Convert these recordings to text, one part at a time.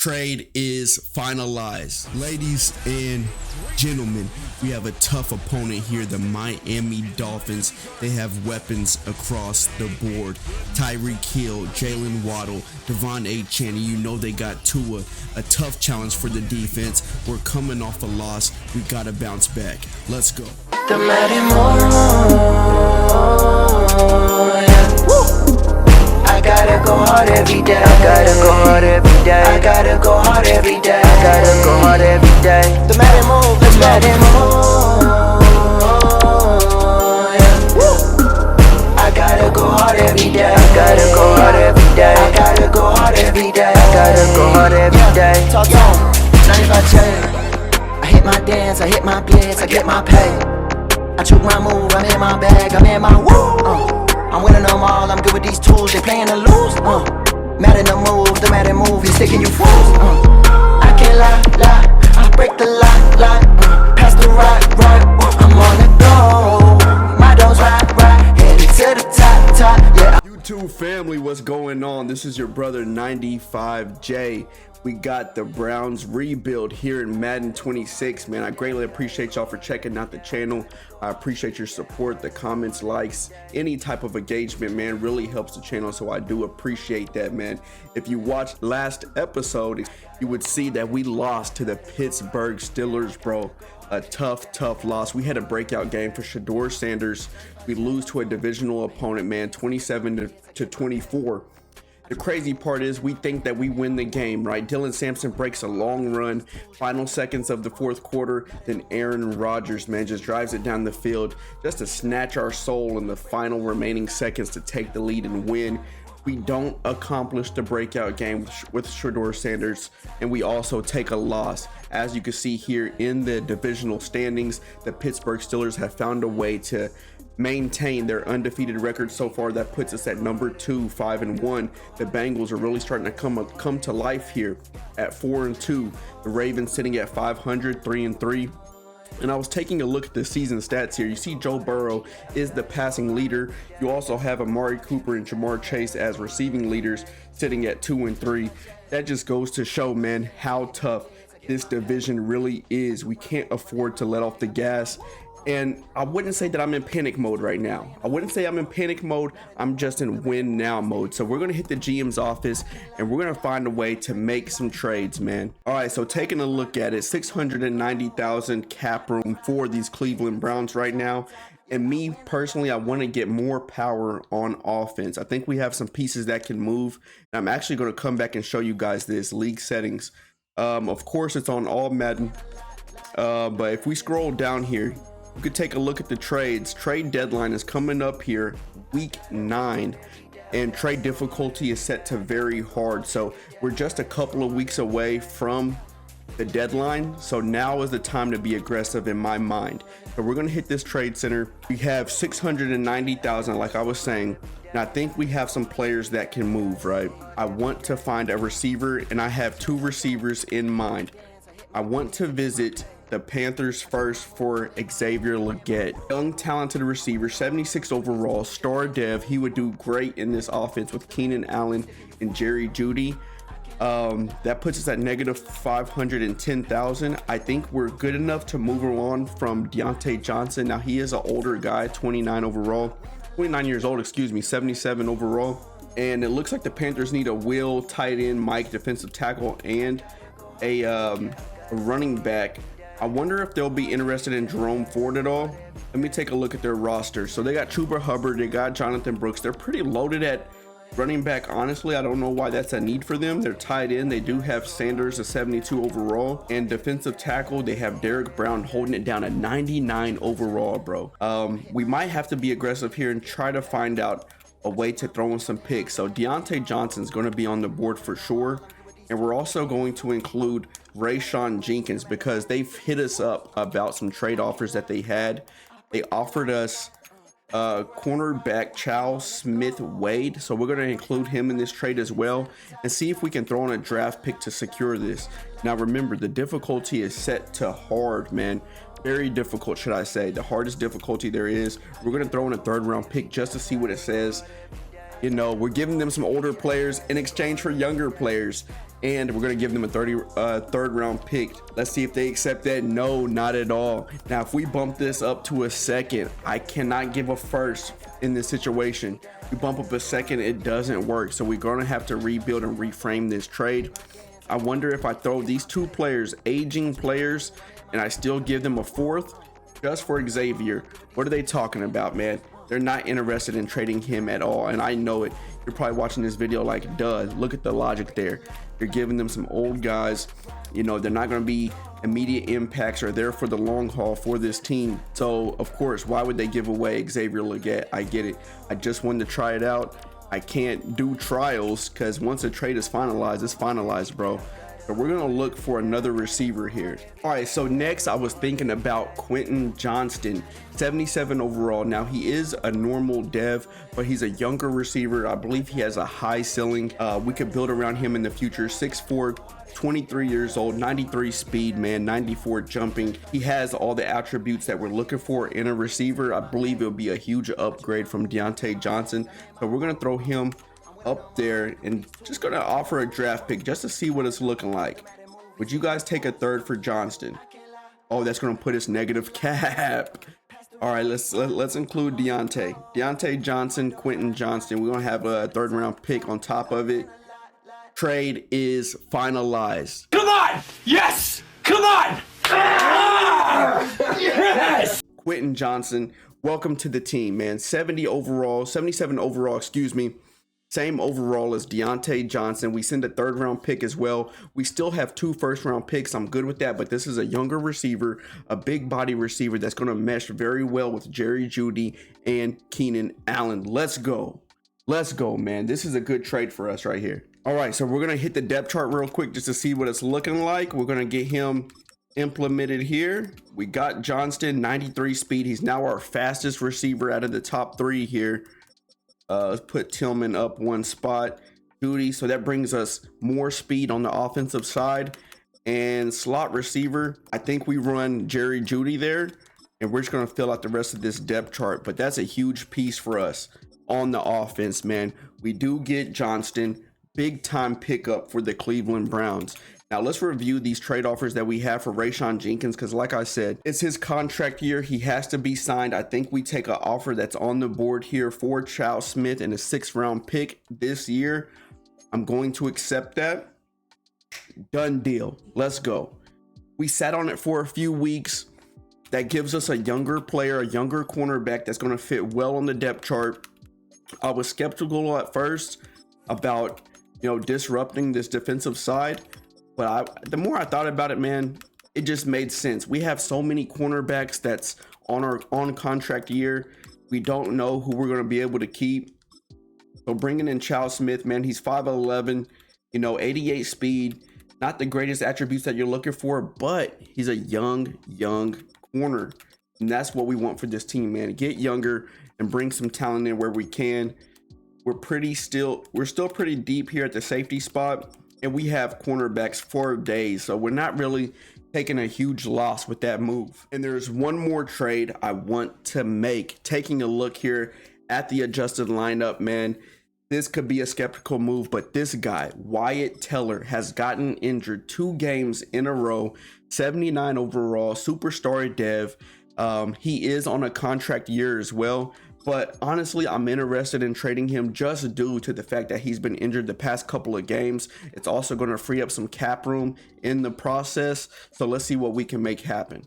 Trade is finalized. Ladies and gentlemen, we have a tough opponent here, the Miami Dolphins. They have weapons across the board. Tyreek Hill, Jalen Waddle, Devon Achane, you know they got Tua. A tough challenge for the defense. We're coming off a loss. We gotta bounce back. Let's go. The Madden I gotta go hard every day. I gotta go hard every day. I gotta go hard every day. I gotta go hard every day. The Madden move, let's Madden move. I gotta go hard every day. I gotta go hard every day. I gotta go hard every day. I gotta go hard every day. Talk to 95J. I hit my dance, I hit my blitz, I get my pay. I took my move, I'm in my bag, I'm in my woo. I'm winning them all, I'm good with these tools, they playing to lose. Madden the Madden move, he's taking you fools. I can't lie, I break the lie. Pass the right, I'm on the go. My dogs right, headed to the top, yeah. YouTube family, what's going on? This is your brother 95J. We got the Browns rebuild here in Madden 26, man. I greatly appreciate y'all for checking out the channel. I appreciate your support, the comments, likes, any type of engagement, man, really helps the channel. So I do appreciate that, man. If you watched last episode, you would see that we lost to the Pittsburgh Steelers, bro. A tough loss. We had a breakout game for Shedeur Sanders. We lose to a divisional opponent, man, 27 to 24. The crazy part is we think that we win the game, right? Dylan Sampson breaks a long run, final seconds of the fourth quarter, then Aaron Rodgers, man, just drives it down the field just to snatch our soul in the final remaining seconds to take the lead and win. We don't accomplish the breakout game with Shedeur Sanders, and we also take a loss. As you can see here in the divisional standings, the Pittsburgh Steelers have found a way to maintain their undefeated record so far. That puts us at number 2, 5-1. The Bengals are really starting to come to life here at 4-2. The Ravens sitting at 500, 3-3. And I was taking a look at the season stats here. You see Joe Burrow is the passing leader. You also have Amari Cooper and Jamar Chase as receiving leaders sitting at 2-3. That just goes to show, man, how tough this division really is. We can't afford to let off the gas. And I wouldn't say that I'm in panic mode right now. I wouldn't say I'm in panic mode. I'm just in win now mode. So we're going to hit the GM's office and we're going to find a way to make some trades, man. All right, so taking a look at it, 690,000 cap room for these Cleveland Browns right now. And me personally, I want to get more power on offense. I think we have some pieces that can move. And I'm actually going to come back and show you guys this league settings. Of course, it's on all Madden. But if we scroll down here, you could take a look at the trades. Trade deadline is coming up here, week 9, and trade difficulty is set to very hard. So we're just a couple of weeks away from the deadline. So now is the time to be aggressive in my mind. So we're going to hit this trade center. We have 690,000, like I was saying. And I think we have some players that can move, right? I want to find a receiver, and I have 2 receivers in mind. I want to visit the Panthers first for Xavier Legette. Young, talented receiver, 76 overall, star dev. He would do great in this offense with Keenan Allen and Jerry Jeudy. That puts us at negative 510,000. I think we're good enough to move on from Deontay Johnson. Now, he is an older guy, 29 years old, excuse me, 77 overall. And it looks like the Panthers need a Will, tight end, Mike, defensive tackle, and a running back. I wonder if they'll be interested in Jerome Ford at all. Let me take a look at their roster. So they got Chuba Hubbard, they got Jonathan Brooks. They're pretty loaded at running back. Honestly, I don't know why that's a need for them. They're tied in. They do have Sanders, a 72 overall, and defensive tackle, they have Derek Brown holding it down at 99 overall, bro. We might have to be aggressive here and try to find out a way to throw in some picks. So Deontay Johnson's going to be on the board for sure. And we're also going to include Rayshon Jenkins because they've hit us up about some trade offers that they had. They offered us cornerback Charles Smith-Wade. So we're going to include him in this trade as well and see if we can throw in a draft pick to secure this. Now, remember, the difficulty is set to hard, man. Very difficult, should I say. The hardest difficulty there is. We're going to throw in a 3rd round pick just to see what it says. You know, we're giving them some older players in exchange for younger players. and we're gonna give them a third round pick. Let's see if they accept that. No, not at all. Now if we bump this up to a second, I cannot give a first in this situation. We bump up a second, it doesn't work, so we're gonna have to rebuild and reframe this trade. I wonder if I throw these two players, aging players, and I still give them a fourth just for Xavier. What are they talking about, man? They're not interested in trading him at all, and I know it. You're probably watching this video like, duh, look at the logic there. You're giving them some old guys, you know, they're not going to be immediate impacts or there for the long haul for this team. So of course, why would they give away Xavier Legette? I get it. I just wanted to try it out. I can't do trials because once a trade is finalized, it's finalized, bro. So we're gonna look for another receiver here. All right, so next I was thinking about Quentin Johnston, 77 overall. Now he is a normal dev, but he's a younger receiver. I believe he has a high ceiling. We could build around him in the future. 6'4", 23 years old, 93 speed, man, 94 jumping. He has all the attributes that we're looking for in a receiver. I believe it'll be a huge upgrade from Deontay Johnson. So we're gonna throw him up there and just gonna offer a draft pick just to see what it's looking like. Would you guys take a third for Johnston? Oh, that's gonna put us negative cap. All right, let's include Deontay Johnson, Quentin Johnston. We're gonna have a third round pick on top of it. Trade is finalized. Come on! Yes! Come on! Ah! Yes! Quentin Johnson, welcome to the team, man. 77 overall, excuse me. Same overall as Deontay Johnson. We send a third round pick as well. We still have 2 first round picks. I'm good with that, but this is a younger receiver, a big body receiver that's going to mesh very well with Jerry Jeudy and Keenan Allen. Let's go, man. This is a good trade for us right here. All right, so we're going to hit the depth chart real quick just to see what it's looking like. We're going to get him implemented here. We got Johnston, 93 speed. He's now our fastest receiver out of the top 3 here. Let's put Tillman up 1 spot. Jeudy, so that brings us more speed on the offensive side. And slot receiver, I think we run Jerry Jeudy there, and we're just going to fill out the rest of this depth chart. But that's a huge piece for us on the offense, man. We do get Johnston, big time pickup for the Cleveland Browns. Now let's review these trade offers that we have for Rayshon Jenkins, because like I said, it's his contract year. He has to be signed. I think we take an offer that's on the board here for Charles Smith and a 6th round pick this year. I'm going to accept that. Done deal. Let's go. We sat on it for a few weeks. That gives us a younger player, a younger cornerback that's going to fit well on the depth chart. I was skeptical at first about, disrupting this defensive side. But the more I thought about it, man, it just made sense. We have so many cornerbacks that's on contract year. We don't know who we're going to be able to keep. So bringing in Charles Smith, man, he's 5'11", 88 speed. Not the greatest attributes that you're looking for, but he's a young corner. And that's what we want for this team, man. Get younger and bring some talent in where we can. We're still pretty deep here at the safety spot. And we have cornerbacks for days, so we're not really taking a huge loss with that move. And there's one more trade I want to make. Taking a look here at the adjusted lineup, man, this could be a skeptical move, but this guy, Wyatt Teller, has gotten injured 2 games in a row, 79 overall, superstar dev. He is on a contract year as well. But honestly, I'm interested in trading him just due to the fact that he's been injured the past couple of games. It's also going to free up some cap room in the process. So let's see what we can make happen.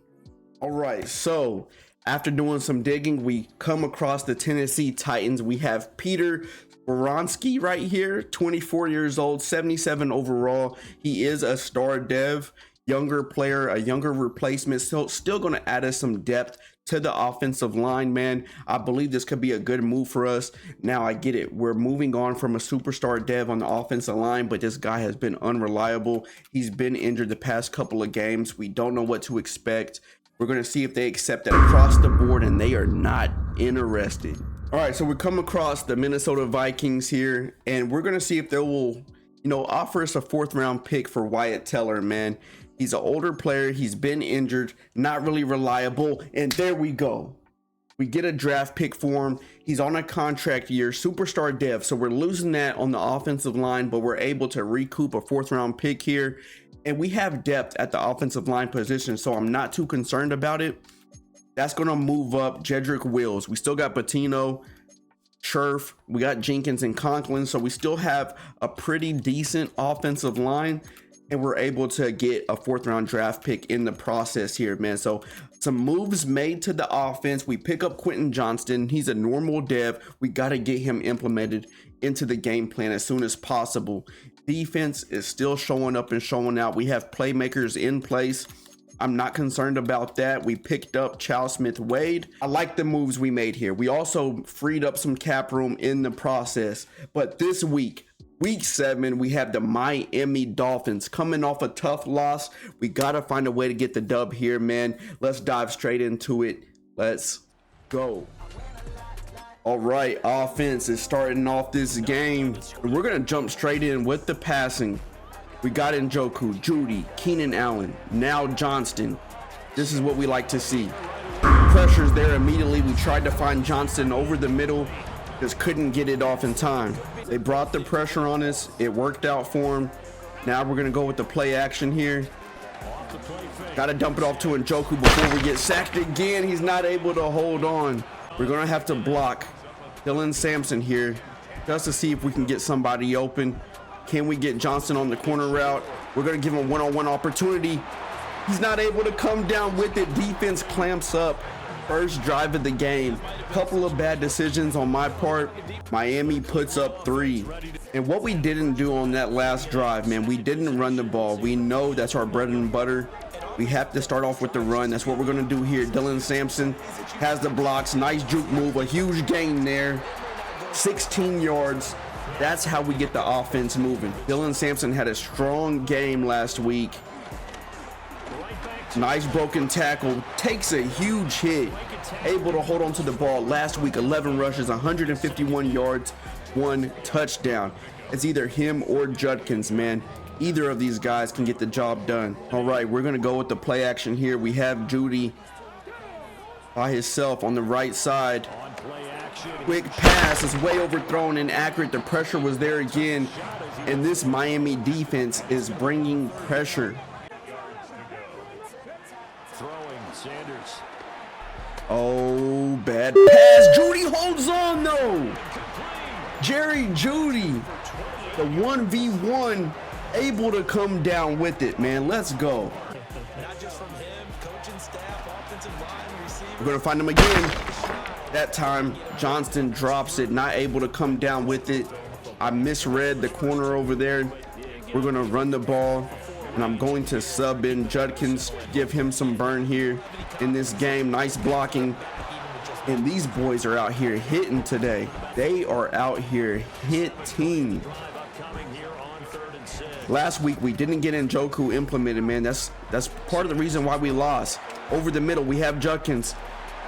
All right, so after doing some digging, we come across the Tennessee Titans. We have Peter Skoronski right here, 24 years old, 77 overall. He is a star dev, younger player, a younger replacement. So still going to add us some depth to the offensive line, man. I believe this could be a good move for us. Now I get it. We're moving on from a superstar dev on the offensive line, but this guy has been unreliable. He's been injured the past couple of games. We don't know what to expect. We're going to see if they accept that across the board, and they are not interested. All right, so we come across the Minnesota Vikings here, and we're going to see if they will, offer us a 4th round pick for Wyatt Teller, man. He's an older player. He's been injured, not really reliable. And there we go. We get a draft pick for him. He's on a contract year, superstar dev. So we're losing that on the offensive line, but we're able to recoup a 4th round pick here. And we have depth at the offensive line position, so I'm not too concerned about it. That's going to move up Jedrick Wills. We still got Patino, Scherf, we got Jenkins and Conklin. So we still have a pretty decent offensive line. And we're able to get a 4th round draft pick in the process here, man. So some moves made to the offense. We pick up Quentin Johnston. He's a normal dev. We got to get him implemented into the game plan as soon as possible. Defense is still showing up and showing out. We have playmakers in place. I'm not concerned about that. We picked up Charles Smith-Wade. I like the moves we made here. We also freed up some cap room in the process. But this week, Week 7, we have the Miami Dolphins coming off a tough loss. We got to find a way to get the dub here, man. Let's dive straight into it. Let's go. All right, offense is starting off this game. We're going to jump straight in with the passing. We got Njoku, Judy, Keenan Allen, now Johnston. This is what we like to see. Pressure's there immediately. We tried to find Johnston over the middle, just couldn't get it off in time. They brought the pressure on us. It worked out for him. Now we're going to go with the play action here. Got to dump it off to Njoku before we get sacked again. He's not able to hold on. We're going to have to block Dylan Sampson here just to see if we can get somebody open. Can we get Johnson on the corner route? We're going to give him a one-on-one opportunity. He's not able to come down with it. Defense clamps up. First drive of the game. Couple of bad decisions on my part. Miami puts up 3. And what we didn't do on that last drive, man, we didn't run the ball. We know that's our bread and butter. We have to start off with the run. That's what we're going to do here. Dylan Sampson has the blocks. Nice juke move. A huge gain there. 16 yards. That's how we get the offense moving. Dylan Sampson had a strong game last week. Nice broken tackle. Takes a huge hit. Able to hold on to the ball. Last week, 11 rushes, 151 yards, 1 touchdown. It's either him or Judkins, man. Either of these guys can get the job done. All right, we're going to go with the play action here. We have Judy by himself on the right side. Quick pass is way overthrown and accurate. The pressure was there again. And this Miami defense is bringing pressure. Oh, bad pass. Judy holds on though. Jerry Judy, the 1v1, able to come down with it, man. Let's go. We're going to find him again. That time, Johnston drops it, not able to come down with it. I misread the corner over there. We're going to run the ball, and I'm going to sub in Judkins, give him some burn here in this game. Nice blocking. And these boys are out here hitting today. They are out here hitting. Last week, we didn't get Njoku implemented, man. That's part of the reason why we lost. Over the middle, we have Judkins.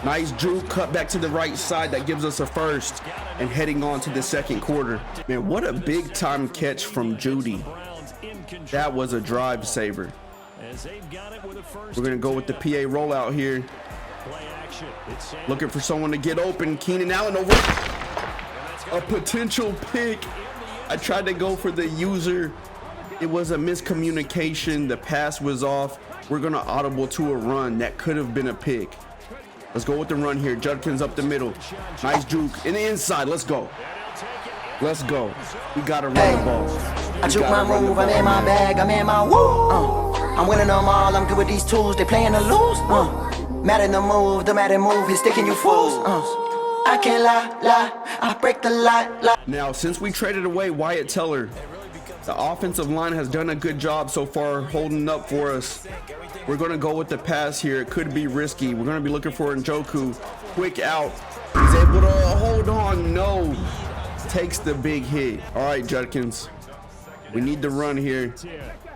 Nice juke, cut back to the right side. That gives us a first. And heading on to the second quarter. Man, what a big time catch from Judy. That was a drive saver. We're going to go with the PA rollout here. Looking for someone to get open. Keenan Allen over. A potential pick. I tried to go for the user. It was a miscommunication. The pass was off. We're going to audible to a run. That could have been a pick. Let's go with the run here. Judkins up the middle. Nice juke. In the inside. Let's go. Let's go. We got to run the ball. I took my move. I'm in my bag. I'm in my woo. I'm winning them all. I'm good with these tools. They playing to lose. Madden the move. The Madden move is sticking you fools. I can't lie. I break the lie. Now, since we traded away Wyatt Teller, the offensive line has done a good job so far holding up for us. We're going to go with the pass here. It could be risky. We're going to be looking for Njoku. Quick out. He's able to hold on. No. Takes the big hit. All right, Judkins. We need the run here.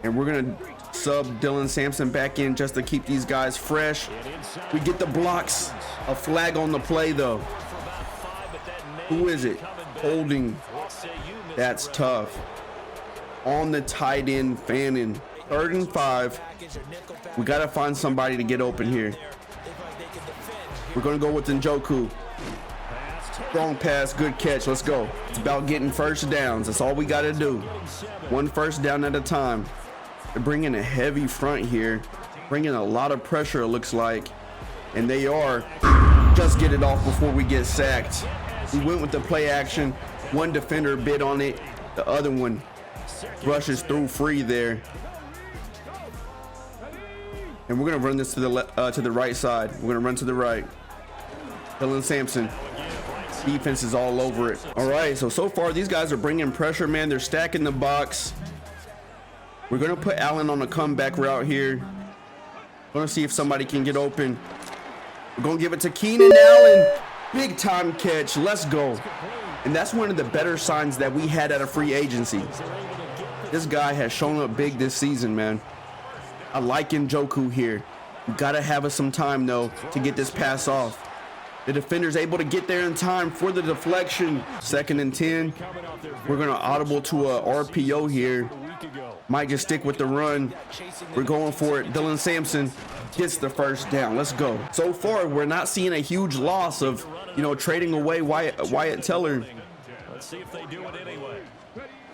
And we're going to sub Dylan Sampson back in just to keep these guys fresh. We get the blocks. A flag on the play, though. Who is it? Holding. That's tough. On the tight end, Fannin. 3rd and 5. We got to find somebody to get open here. We're going to go with Njoku. Strong pass, good catch. Let's go. It's about getting first downs. That's all we got to do. One first down at a time. They're bringing a heavy front here. Bringing a lot of pressure, it looks like. And they are. Just get it off before we get sacked. We went with the play action. One defender bit on it. The other one rushes through free there. And we're going to run this to the right side. We're going to run to the right. Dylan Sampson. Defense is all over it. All right, so far these guys are bringing pressure, man. They're stacking the box. We're going to put Allen on a comeback route here. Going to see if somebody can get open. We're going to give it to Keenan Allen. Big time catch. Let's go. And that's one of the better signs that we had at a free agency. This guy has shown up big this season, man. I like Njoku here. You got to have us some time, though, to get this pass off. The defender's able to get there in time for the deflection. 2nd and 10. We're going to audible to a RPO here. Might just stick with the run. We're going for it. Dylan Sampson gets the first down. Let's go. So far, we're not seeing a huge loss of, trading away Wyatt Teller. Let's see if they do it anyway.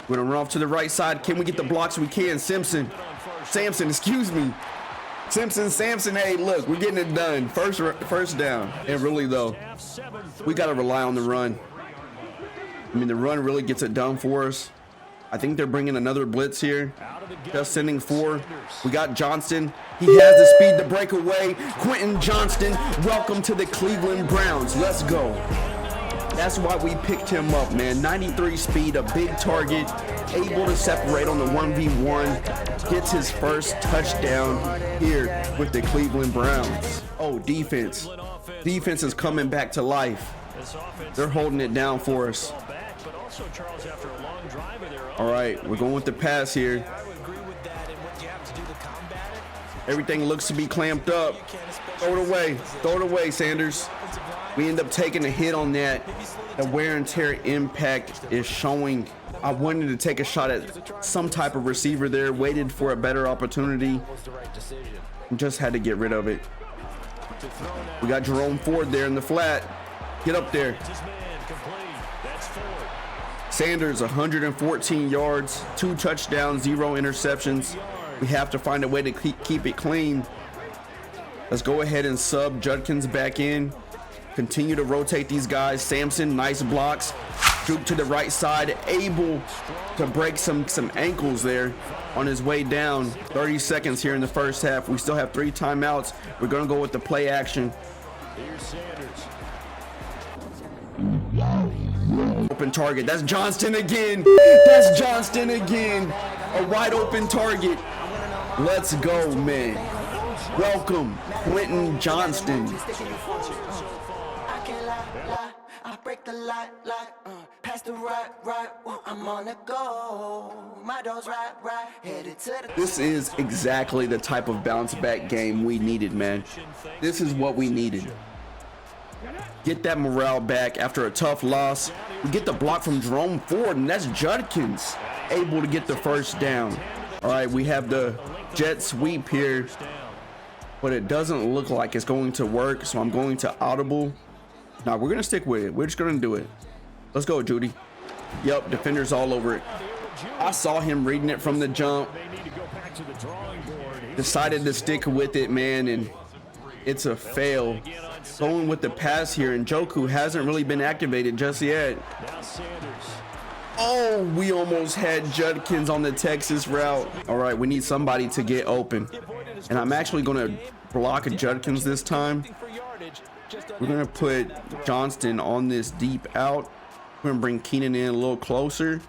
We're going to run off to the right side. Can we get the blocks? We can. Samson, excuse me. Samson, hey, look, we're getting it done. First down. And really, though, we got to rely on the run. I mean, the run really gets it done for us. I think they're bringing another blitz here. Just sending 4. We got Johnston. He has the speed to break away. Quentin Johnston, welcome to the Cleveland Browns. Let's go. That's why we picked him up, man. 93 speed, a big target, able to separate on the 1v1. Gets his first touchdown here with the Cleveland Browns. Oh, defense. Defense is coming back to life. They're holding it down for us. All right, we're going with the pass here. Everything looks to be clamped up. Throw it away, Sanders. We end up taking a hit on that. The wear and tear impact is showing. I wanted to take a shot at some type of receiver there, waited for a better opportunity. Just had to get rid of it. We got Jerome Ford there in the flat. Get up there. Sanders, 114 yards, 2 touchdowns, 0 interceptions. We have to find a way to keep it clean. Let's go ahead and sub Judkins back in. Continue to rotate these guys. Sampson, nice blocks. Juke to the right side, able to break some ankles there on his way down. 30 seconds here in the first half. We still have 3 timeouts. We're going to go with the play action. Open target. That's Johnston again. A wide open target. Let's go, man. Welcome, Quentin Johnston. I break the light, past the right, I'm on the go. My door's right, headed to the. This is exactly the type of bounce back game we needed, man. This is what we needed. Get that morale back after a tough loss. We get the block from Jerome Ford, and that's Judkins able to get the first down. All right, we have the jet sweep here, but it doesn't look like it's going to work, so I'm going to audible. Now we're gonna stick with it. We're just gonna do it. Let's go, Judy. Yep, defenders all over it. I saw him reading it from the jump. Decided to stick with it, man, and it's a fail. Going with the pass here, and Njoku hasn't really been activated just yet. Oh, we almost had Judkins on the Texas route. All right, we need somebody to get open, and I'm actually gonna block a Judkins this time. We're gonna put Johnston on this deep out. We're gonna bring Keenan in a little closer.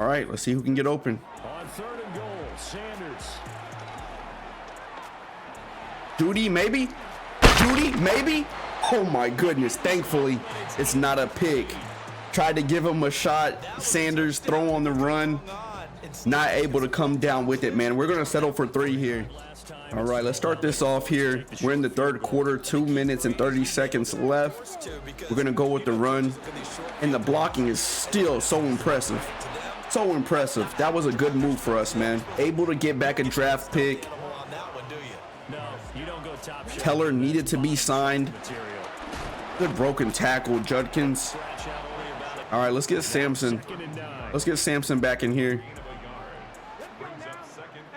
All right, let's see who can get open. On 3rd and goal, Sanders. Judy, maybe? Oh my goodness, thankfully it's not a pick. Tried to give him a shot. Sanders throw on the run. Not able to come down with it, man. We're gonna settle for 3 here. All right, let's start this off here. We're in the 3rd quarter, 2 minutes and 30 seconds left. We're gonna go with the run, and the blocking is still so impressive. That was a good move for us, man. Able to get back a draft pick. Teller needed to be signed. Good broken tackle, Judkins. All right, let's get Sampson. Let's get Sampson back in here.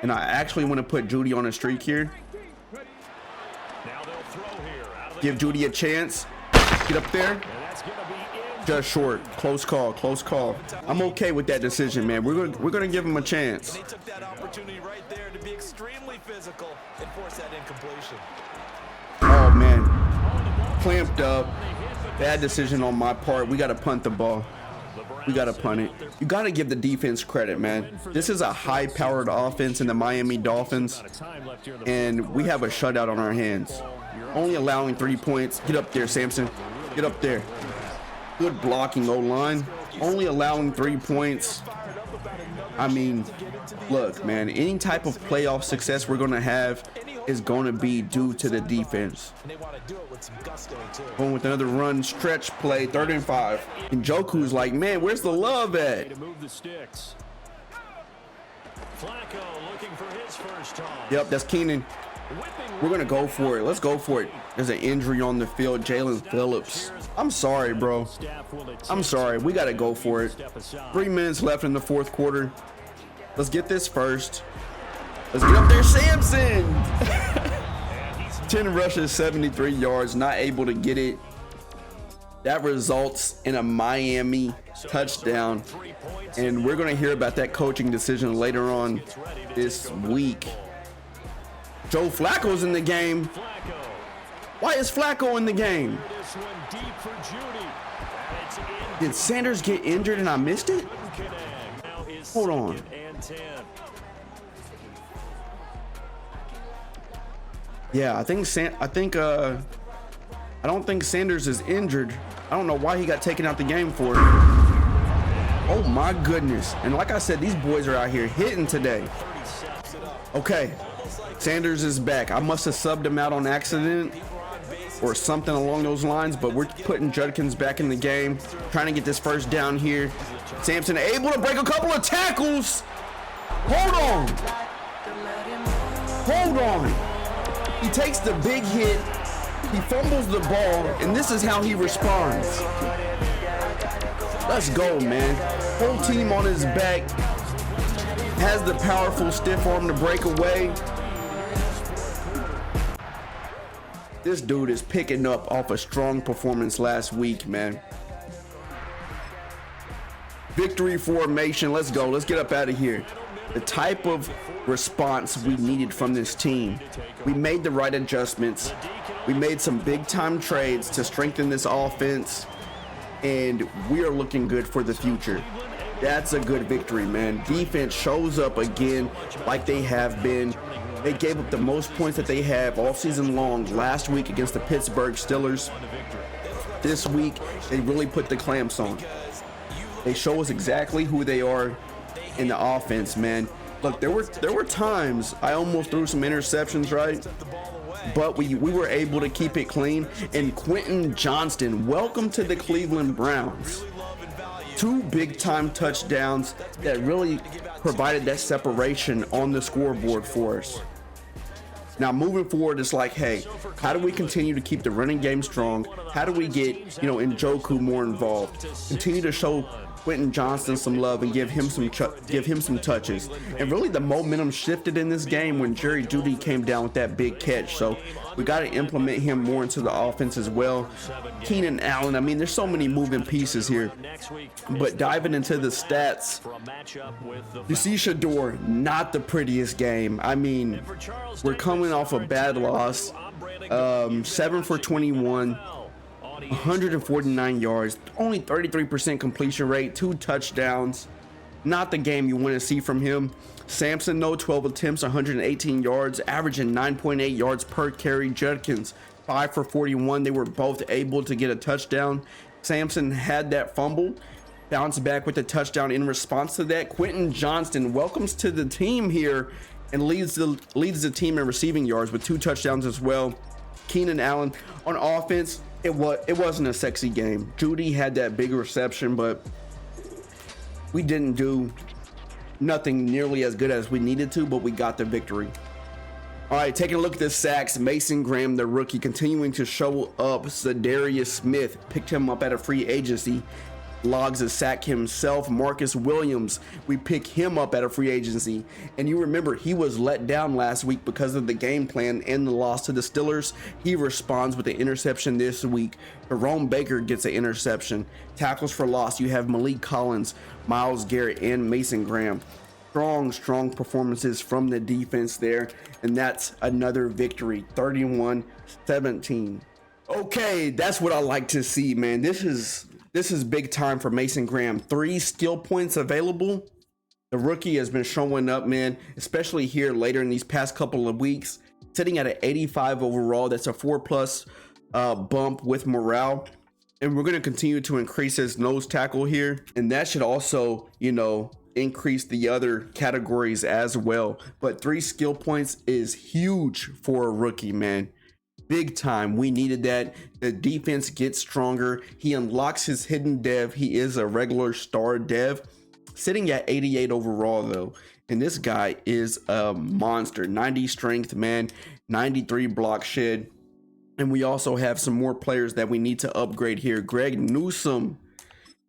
And I actually want to put Judy on a streak here. Give Judy a chance. Get up there. Just short. Close call. Close call. I'm okay with that decision, man. We're gonna give him a chance. They took that opportunity right there to be extremely physical and force that incompletion. Oh man, clamped up. Bad decision on my part. We gotta punt the ball. We gotta punt it. You gotta give the defense credit, man. This is a high-powered offense in the Miami Dolphins, and we have a shutout on our hands. Only allowing 3 points. Get up there, Sampson. Get up there. Good blocking O-line. Only allowing 3 points. I mean, look, man, any type of playoff success we're going to have is going to be due to the defense. Going with another run, stretch play, 3rd and 5. And Njoku's like, man, where's the love at? Yep, that's Keenan. We're going to go for it. Let's go for it. There's an injury on the field. Jalen Phillips. I'm sorry, bro. I'm sorry. We got to go for it. 3 minutes left in the 4th quarter. Let's get this first. Let's get up there, Sampson. 10 rushes, 73 yards. Not able to get it. That results in a Miami touchdown. And we're going to hear about that coaching decision later on this week. Joe Flacco's in the game. Why is Flacco in the game? Did Sanders get injured and I missed it? Hold on. Yeah, I don't think Sanders is injured. I don't know why he got taken out the game for it. Oh my goodness. And like I said, these boys are out here hitting today. Okay. Sanders is back. I must have subbed him out on accident or something along those lines, but we're putting Judkins back in the game, trying to get this first down here. Sampson able to break a couple of tackles. Hold on. Hold on. He takes the big hit. He fumbles the ball, and this is how he responds. Let's go, man. Whole team on his back. Has the powerful stiff arm to break away. This dude is picking up off a strong performance last week, man. Victory formation. Let's go. Let's get up out of here. The type of response we needed from this team. We made the right adjustments. We made some big-time trades to strengthen this offense, and we are looking good for the future. That's a good victory, man. Defense shows up again like they have been. They gave up the most points that they have all season long last week against the Pittsburgh Steelers. This week, they really put the clamps on. They show us exactly who they are in the offense, man. Look, there were times I almost threw some interceptions, right? But we were able to keep it clean. And Quentin Johnston, welcome to the Cleveland Browns. 2 big-time touchdowns that really provided that separation on the scoreboard for us. Now, moving forward, it's like, hey, how do we continue to keep the running game strong? How do we get, Njoku more involved? Continue to show Quentin Johnston some love and give him some touches. And really, the momentum shifted in this game when Jerry Jeudy came down with that big catch. So we got to implement him more into the offense as well. Keenan Allen, I mean, there's so many moving pieces here. But diving into the stats, you see Shador, not the prettiest game. I mean, we're coming off a bad loss. 7 for 21. 149 yards, only 33% completion rate, 2 touchdowns. Not the game you want to see from him. Sampson, 12 attempts, 118 yards, averaging 9.8 yards per carry. Judkins, 5 for 41. They were both able to get a touchdown. Sampson had that fumble, bounced back with a touchdown in response to that. Quentin Johnston welcomes to the team here and leads the team in receiving yards with 2 touchdowns as well. Keenan Allen on offense. It wasn't a sexy game. Jeudy had that big reception, but we didn't do nothing nearly as good as we needed to, but we got the victory. All right, taking a look at the sacks. Mason Graham, the rookie, continuing to show up. Zadarius Smith picked him up at a free agency. Logs a sack himself. Marcus Williams, we pick him up at a free agency. And you remember, he was let down last week because of the game plan and the loss to the Steelers. He responds with an interception this week. Jerome Baker gets an interception. Tackles for loss, you have Malik Collins, Myles Garrett, and Mason Graham. Strong performances from the defense there, and that's another victory, 31-17. Okay, that's what I like to see, man. This is big time for Mason Graham. 3 skill points available. The rookie has been showing up, man, especially here later in these past couple of weeks, sitting at an 85 overall. That's a 4+ bump with morale, and we're going to continue to increase his nose tackle here, and that should also, you know, increase the other categories as well. But 3 skill points is huge for a rookie, man. Big time. We needed that. The defense gets stronger. He unlocks his hidden dev. He is a regular star dev, sitting at 88 overall though, and this guy is a monster. 90 strength, man, 93 block shed. And we also have some more players that we need to upgrade here. Greg Newsome.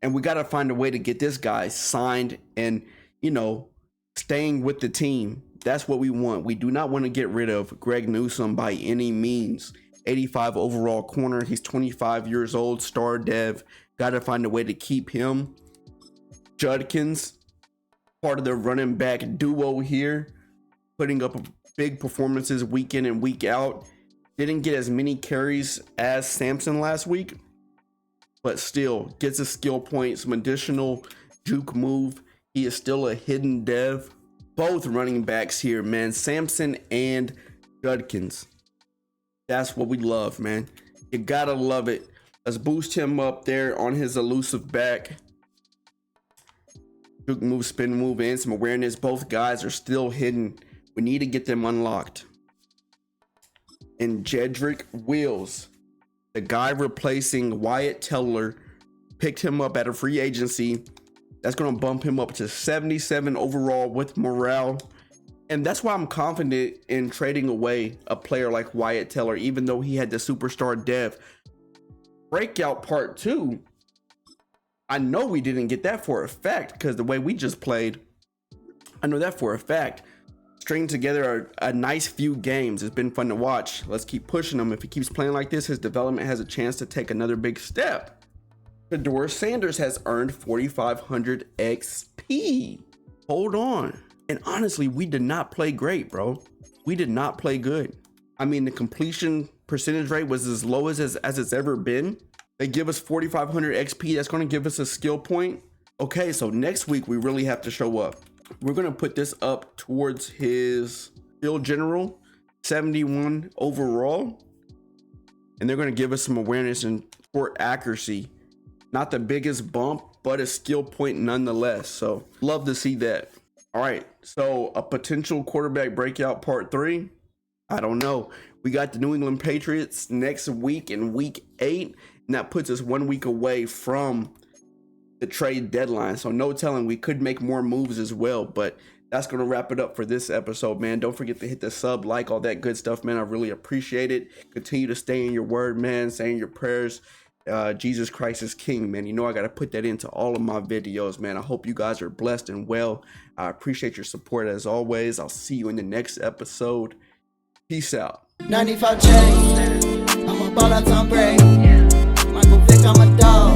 And we got to find a way to get this guy signed and, you know, staying with the team. That's what we want. We do not want to get rid of Greg Newsome by any means. 85 overall corner. He's 25 years old, star dev. Got to find a way to keep him. Judkins, part of the running back duo here, putting up big performances week in and week out. Didn't get as many carries as Sampson last week, but still gets a skill point, some additional juke move. He is still a hidden dev. Both running backs here, man, Sampson and Judkins. That's what we love, man. You gotta love it. Let's boost him up there on his elusive back. Juke move, spin move, and some awareness. Both guys are still hidden. We need to get them unlocked. And Jedrick Wills, the guy replacing Wyatt Teller, picked him up at a free agency. That's going to bump him up to 77 overall with morale. And that's why I'm confident in trading away a player like Wyatt Teller, even though he had the superstar dev. Breakout part 2. I know we didn't get that for a fact because the way we just played, I know that for a fact. String together a nice few games. It's been fun to watch. Let's keep pushing him. If he keeps playing like this, his development has a chance to take another big step. Fedora Sanders has earned 4,500 XP. Hold on. And honestly, we did not play great, bro. We did not play good. I mean, the completion percentage rate was as low as it's ever been. They give us 4,500 XP. That's going to give us a skill point. Okay, so next week we really have to show up. We're going to put this up towards his field general, 71 overall. And they're going to give us some awareness and sport accuracy. Not the biggest bump, but a skill point nonetheless. So love to see that. All right, so a potential quarterback breakout part 3. I don't know. We got the New England Patriots next week in week 8. And that puts us 1 week away from the trade deadline. So no telling, we could make more moves as well. But that's going to wrap it up for this episode, man. Don't forget to hit the sub, like, all that good stuff, man. I really appreciate it. Continue to stay in your word, man. Saying your prayers. Jesus Christ is King, man. You know I got to put that into all of my videos, man. I hope you guys are blessed and well. I appreciate your support as always. I'll see you in the next episode. Peace out. 95J, I'm a ball out Tom Brady. Michael Vick, I'm a dog.